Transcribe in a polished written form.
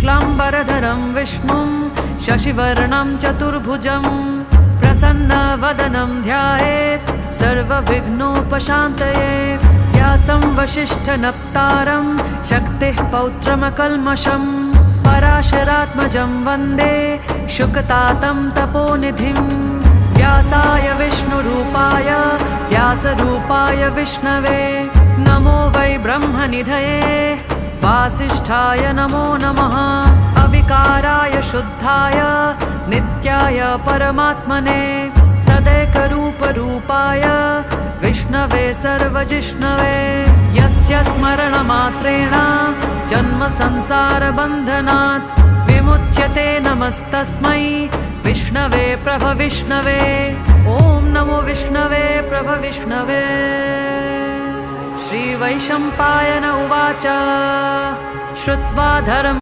शुक्लाम्बरधरं विष्णुं शशिवर्णं चतुर्भुजं प्रसन्नवदनं ध्यायेत् सर्वविघ्नोपशान्तये। व्यासं वसिष्ठनप्तारं शक्तिः पौत्रमकल्मषं पराशरात्मजं वन्दे शुकतातं तपोनिधिं। व्यासाय विष्णुरूपाय व्यासरूपाय विष्णवे नमो वै ब्रह्मनिधये वासिष्ठाय नमो नमः। अविकाराय शुद्धाय नित्याय परमात्मने सदैकरूपरूपाय विष्णवे सर्वजिष्णवे। यस्य स्मरणमात्रेण जन्मसंसारबन्धनात् विमुच्यते नमस्तस्मै विष्णवे प्रभविष्णवे। ॐ नमो विष्णवे प्रभविष्णवे। श्रीवैशम्पायन उवाच श्रुत्वा धर्म